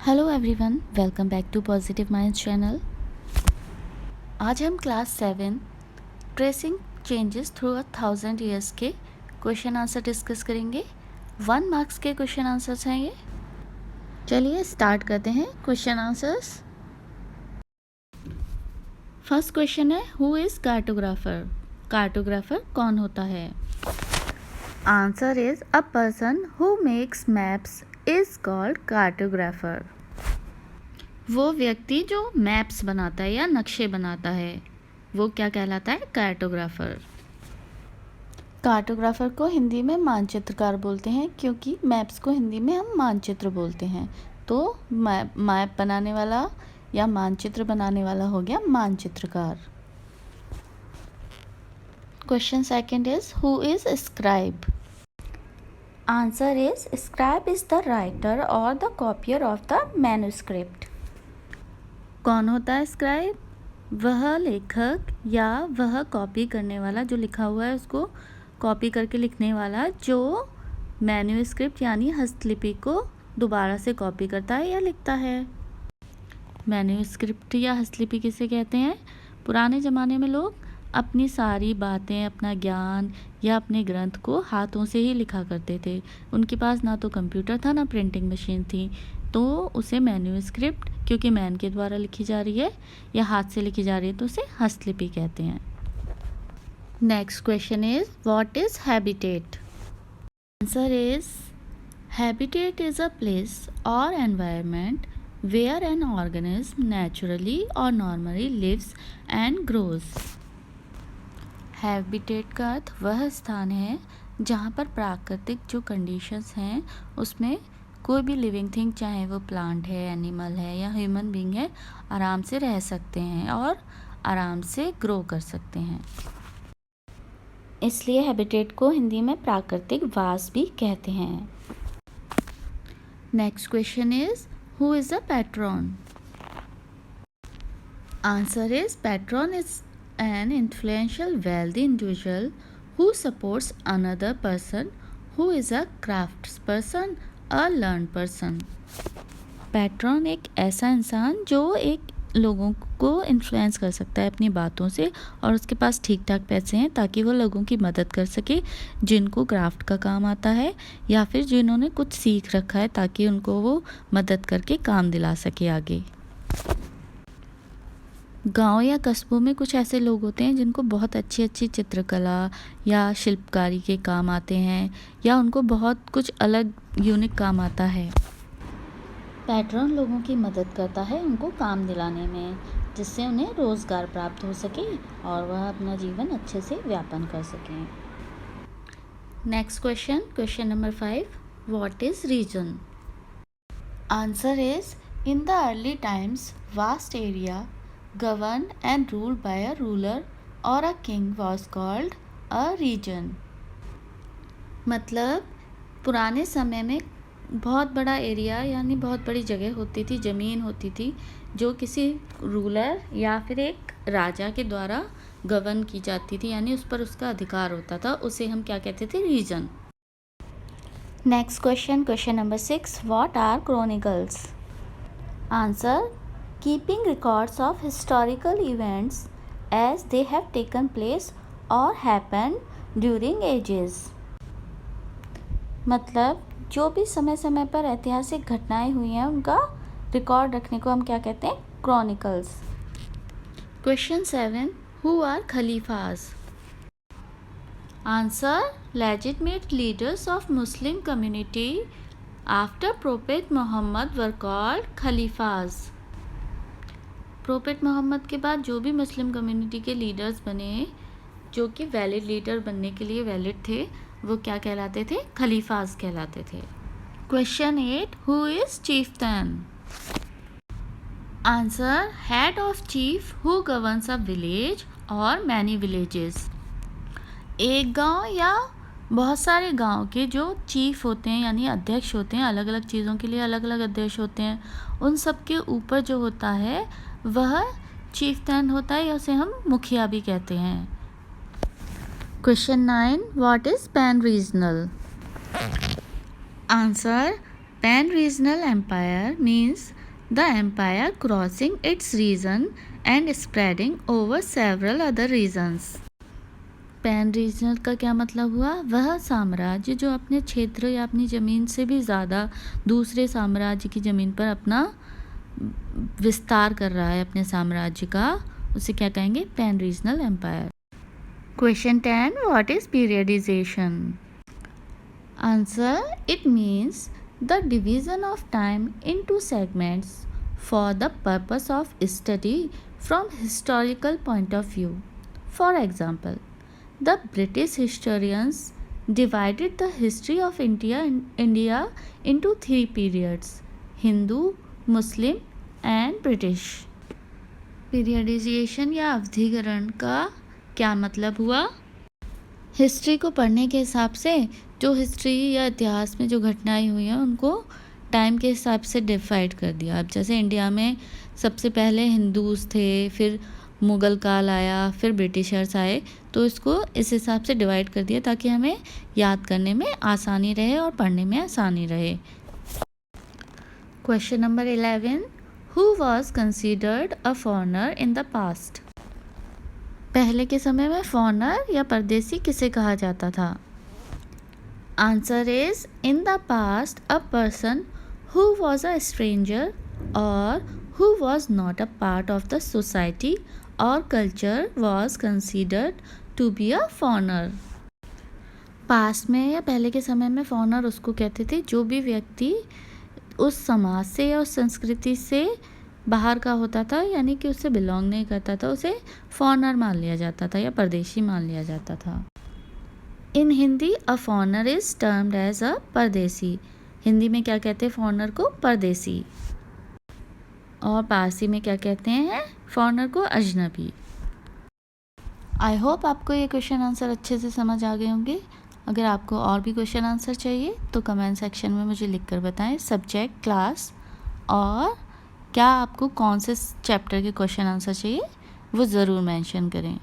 Hello everyone, welcome back to positive minds channel. आज हम class 7 tracing changes through 1000 years के question answer discuss करेंगे। 1 marks के question answers हैं ये। चलिए स्टार्ट करते हैं क्वेश्चन आंसर्स। फर्स्ट क्वेश्चन है, हु इज़ कार्टोग्राफर? कार्टोग्राफर कौन होता है? Answer is a person who makes maps is called cartographer. वो व्यक्ति जो मैप्स बनाता है या नक्शे बनाता है वो क्या कहलाता है? कार्टोग्राफर। कार्टोग्राफर को हिंदी में मानचित्रकार बोलते हैं, क्योंकि मैप्स को हिंदी में हम मानचित्र बोलते हैं। तो मैप बनाने वाला या मानचित्र बनाने वाला हो गया मानचित्रकार। Question second is, who is scribe? Answer is scribe is the writer और the copier of the manuscript. कौन होता है स्क्राइब? वह लेखक या वह कॉपी करने वाला, जो लिखा हुआ है उसको कॉपी करके लिखने वाला, जो मैन्युस्क्रिप्ट यानी हस्तलिपि को दोबारा से कॉपी करता है या लिखता है। मैन्युस्क्रिप्ट या हस्तलिपि किसे कहते हैं? पुराने ज़माने में लोग अपनी सारी बातें, अपना ज्ञान या अपने ग्रंथ को हाथों से ही लिखा करते थे। उनके पास ना तो कंप्यूटर था ना प्रिंटिंग मशीन थी, तो उसे मैन्युस्क्रिप्ट, क्योंकि मैन के द्वारा लिखी जा रही है या हाथ से लिखी जा रही है, तो उसे हस्तलिपि कहते हैं। Next question is, what is habitat? Answer is habitat is a place और environment where an organism naturally और normally lives and grows. Habitat का अर्थ वह स्थान है जहाँ पर प्राकृतिक जो कंडीशंस हैं उसमें कोई भी लिविंग थिंग, चाहे वो प्लांट है, एनिमल है या ह्यूमन बीइंग है, आराम से रह सकते हैं और आराम से ग्रो कर सकते हैं। इसलिए हैबिटेट को हिंदी में प्राकृतिक वास भी कहते हैं। Next question is, who is a patron? Answer is patron is an influential wealthy individual who supports another person who is a craftsperson, a learned person. Patron एक ऐसा इंसान जो एक लोगों को इन्फ्लुएंस कर सकता है अपनी बातों से, और उसके पास ठीक ठाक पैसे हैं ताकि वो लोगों की मदद कर सके जिनको क्राफ्ट का काम आता है या फिर जिन्होंने कुछ सीख रखा है, ताकि उनको वो मदद करके काम दिला सके आगे। गांव या कस्बों में कुछ ऐसे लोग होते हैं जिनको बहुत अच्छी अच्छी चित्रकला या शिल्पकारी के काम आते हैं, या उनको बहुत कुछ अलग यूनिक काम आता है। पैट्रॉन लोगों की मदद करता है उनको काम दिलाने में, जिससे उन्हें रोज़गार प्राप्त हो सके और वह अपना जीवन अच्छे से व्यापन कर सकें। Next question, question number 5, what is reason? Answer is, in the early times vast area governed and ruled by a ruler or a king was called a region। मतलब पुराने समय में बहुत बड़ा एरिया यानी बहुत बड़ी जगह होती थी, ज़मीन होती थी, जो किसी रूलर या फिर एक राजा के द्वारा गवर्न की जाती थी, यानी उस पर उसका अधिकार होता था, उसे हम क्या कहते थे? Reason. Next question, question number 6, what are chronicles? Answer, keeping records of historical events as they have taken place or happened during ages। मतलब जो भी समय समय पर ऐतिहासिक घटनाएं हुई हैं उनका रिकॉर्ड रखने को हम क्या कहते हैं? Chronicles. Question 7, who are khalifas? Answer, legitimate leaders of Muslim community after prophet Mohammad were called khalifas. Prophet Mohammad के बाद जो भी मुस्लिम कम्युनिटी के लीडर्स बने, जो कि वैलिड लीडर बनने के लिए वैलिड थे, वो क्या कहलाते थे? खलीफाज कहलाते थे। Question 8, who is chieftain? Answer, head of chief who governs a village और मैनी विलेजेस। एक गांव या बहुत सारे गांव के जो चीफ होते हैं यानी अध्यक्ष होते हैं, अलग अलग चीज़ों के लिए अलग अलग अध्यक्ष होते हैं, उन सब के ऊपर जो होता है वह चीफ्टन होता है, या उसे हम मुखिया भी कहते हैं। Question 9, what is pan regional? Answer, Pan-regional empire means the empire crossing its region and spreading over several other regions. Pan regional का क्या मतलब हुआ? वह साम्राज्य जो अपने क्षेत्र या अपनी ज़मीन से भी ज़्यादा दूसरे साम्राज्य की ज़मीन पर अपना विस्तार कर रहा है अपने साम्राज्य का, उसे क्या कहेंगे? Pan regional empire. Question 10. What is periodization? Answer. It means the division of time into segments for the purpose of study from historical point of view. For example, the British historians divided the history of India into 3 periods: Hindu, Muslim and British. Periodisation या अवधिकरण का क्या मतलब हुआ? History को पढ़ने के हिसाब से जो हिस्ट्री या इतिहास में जो घटनाएं हुई हैं उनको टाइम के हिसाब से डिवाइड कर दिया. अब जैसे इंडिया में सबसे पहले हिंदूज थे, फिर मुग़ल काल आया, फिर ब्रिटिशर्स आए, तो इसको इस हिसाब से डिवाइड कर दिया ताकि हमें याद करने में आसानी रहे और पढ़ने में आसानी रहे. Question number 11. Who was considered a foreigner in the past? पहले के समय में फॉरनर या परदेसी किसे कहा जाता था? Answer is in the past a person who was a stranger और who was not a part of the society और culture was considered to be a foreigner. Past में या पहले के समय में फॉरनर उसको कहते थे जो भी व्यक्ति उस समाज से या उस संस्कृति से बाहर का होता था, यानी कि उससे बिलोंग नहीं करता था, उसे फॉरनर मान लिया जाता था या परदेशी मान लिया जाता था. In Hindi a foreigner is termed as a pardesi. Hindi में क्या कहते हैं फॉरनर को? परदेसी. और पारसी में क्या कहते हैं फॉरनर को? अजनबी. आई होप आपको ये क्वेश्चन आंसर अच्छे से समझ आ गए होंगे. अगर आपको और भी क्वेश्चन आंसर चाहिए तो कमेंट सेक्शन में मुझे लिखकर बताएं सब्जेक्ट, क्लास और क्या आपको कौन से चैप्टर के क्वेश्चन आंसर चाहिए वो ज़रूर मेंशन करें.